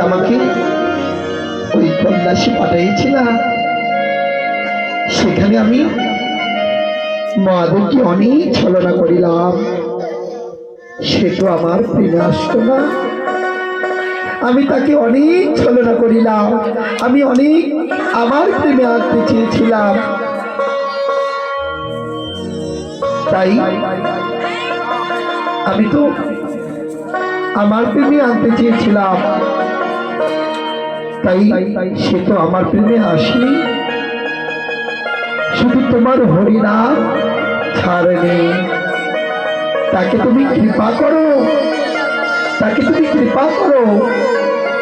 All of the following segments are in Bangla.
আমাকে ওই কৈলাসে পাঠাইছিলাম, সেখানে আমি মহাদেবকে অনেক ছলনা করিলাম। সে তো আমার প্রেমে আসতো না। আমি তাকে অনেক ছলনা করিলাম, আমি অনেক আমার প্রেমে আনতে চেয়েছিলাম। তাই আমি তো আমার প্রেমে আনতে চেয়েছিলাম, তাই সে তো আমার প্রেমে আসেনি। শুধু তোমার হরিনাম ছাড়েনি। তাকে তুমি কৃপা করো, তাকে তুমি কৃপা করো।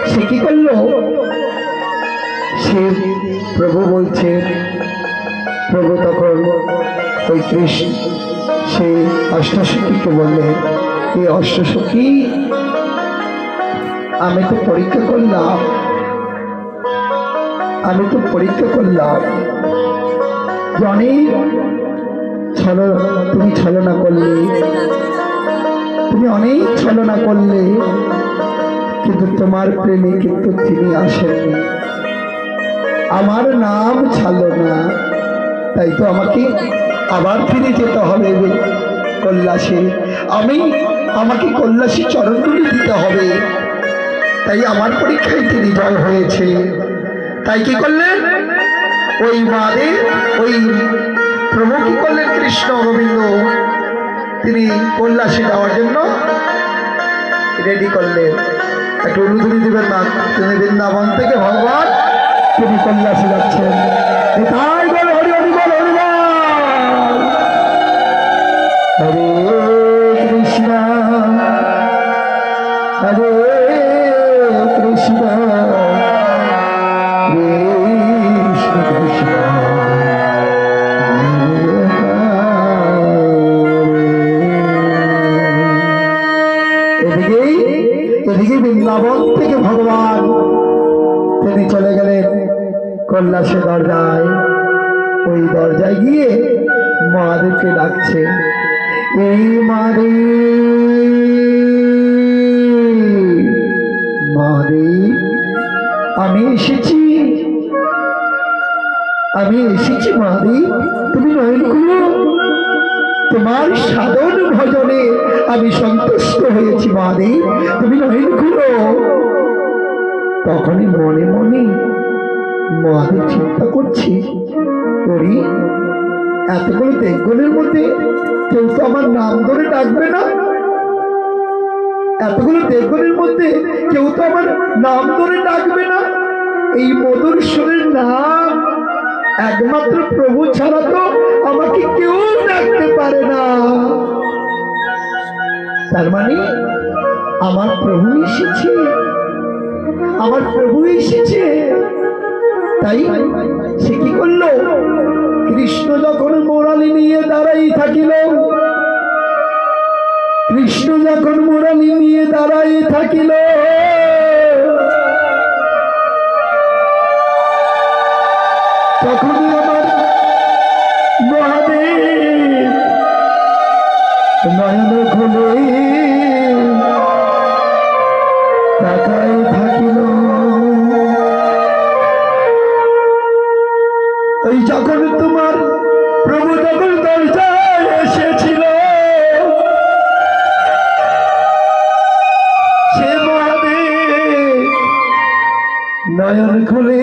সে কি করলো? সে প্রভু বলছে, প্রভু তখন ওই কৃষ্ণ সে অষ্টসখীকে বললেন, এই অষ্টসখী, আমি তো পরীক্ষা করলাম, আমি তো পরীক্ষা করলাম যে অনেক তুমি ছলনা করলে, তুমি অনেক ছলনা করলে, কিন্তু তোমার প্রেমে কিন্তু তিনি আসেননি, আমার নাম ছাড়লো না। তাই তো আমাকে আবার ফিরে যেতে হবে কৈলাসে। আমাকে কৈলাসে চরণধূলি দিতে হবে। তাই আমার পরীক্ষায় তিনি জয় হয়েছে। তাই কি করলেন? ওই মাদে ওই প্রভু কি করলেন? কৃষ্ণ গোবিন্দ তিনি কৈলাসে যাওয়ার জন্য রেডি করলেন। একটু অনুধুলি দিবেন না? তিনি বৃন্দাবন থেকে ভগবান তিনি কৈলাসে যাচ্ছেন। তাই বল হরি হরি বল, হরি বল, হরে কৃষ্ণ হরে কৃষ্ণ কৃষ্ণ কৃষ্ণ। এদিকে বৃন্দাবন থেকে ভগবান তিনি চলে গেলেন কৈলাসের দরজায়। ওই দরজায় গিয়ে মহাদেবকে ডাকছে, এই মহাদেব, আমি এসেছি, আমি এসেছি মহাদেব, তুমি নয়ন খুলো। তোমার সাধন ভজনে আমি সন্তুষ্ট হয়েছি মহাদেব, তুমি নয়ন খুলো। তখনই মনে মনে মহাদেব চিন্তা করছি, করি এতগুলো দেবগণের মধ্যে কেউ তো আমার নাম ধরে ডাকবে না, এতগুলো দেবগণের মধ্যে কেউ তো আমার নাম ধরে ডাকবে না। এই মধুর সুরের নাম একমাত্র প্রভু ছাড়া তো আমাকে কেউ ডাকতে পারে না। তার মানে আমার প্রভু এসেছে, আমার প্রভু এসেছে। তাই সে কি করলো? কৃষ্ণ যখন মুরালি নিয়ে দাঁড়াই থাকিল, কৃষ্ণ যখন মুরালি নিয়ে দাঁড়াই থাকিল, তখন আমার মহাদেব নয়ন খুলে তাকাই থাকিল। ওই যখন তোমার প্রভু যখন দরজায় এসেছিল, সে মহাদেব নয়ন খুলে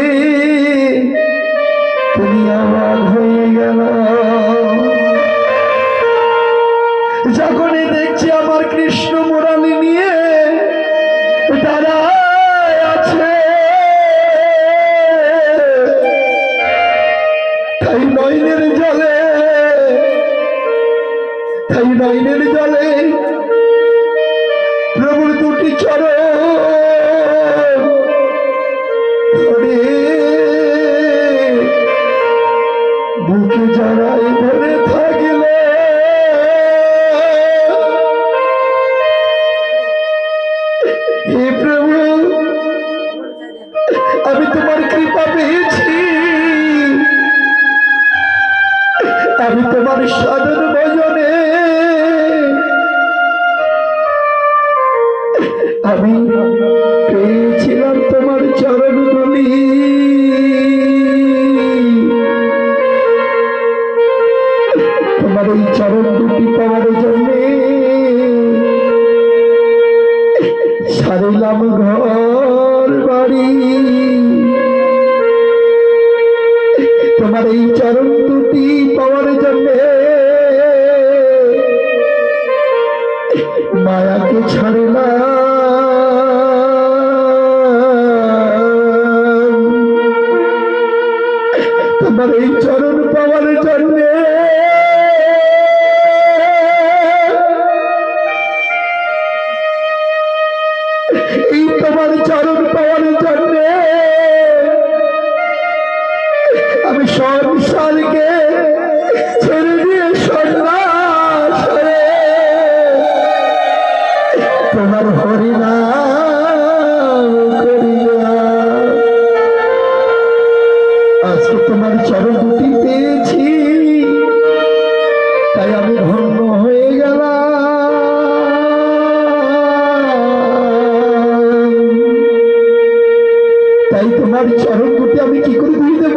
তুমি অবাক হয়ে গেল। যখনই দেখছি আমার কৃষ্ণ মুরালি নিয়ে দাঁড়ায় আছে, তাই নয়নের জলে, তাই নয়নের জলে প্রভুর দুটি চরণ ধরে বুকে জড়াই ধরে থাকিলে, হে প্রভু, আমি তোমার কৃপা পেয়েছি, আমি তোমার সাধন ভজনে আমি পেয়েছিলাম সারিলাম ঘর বাড়ি, তোমার এই চরণ দুটি পাওয়ার জন্য মায়াকে ছাড়লাম, তোমার এই চরণ পাওয়ার জন্য এই তোমার চরণ পাওয়ার জন্য আমি সংসারকে ছেড়ে দিয়ে সন্ন্যাস হয়ে তোমার হরিনাম করিলাম। আজকে তোমার চরণ দুটি পেয়েছি, তাই আমি ধন্য হয়ে গেলাম। তাই তোমার চরণ দুটি আমি কি করে ধুয়ে দেব?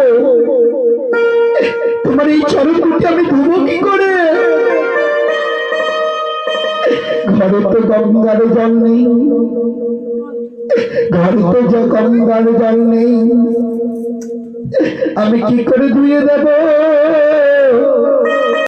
তোমার এই চরণ দুটি আমি ধুবো কি করে? ঘরে তো গঙ্গার জল নেই, ঘরে তো গঙ্গার জল নেই, আমি কি করে ধুয়ে দেব?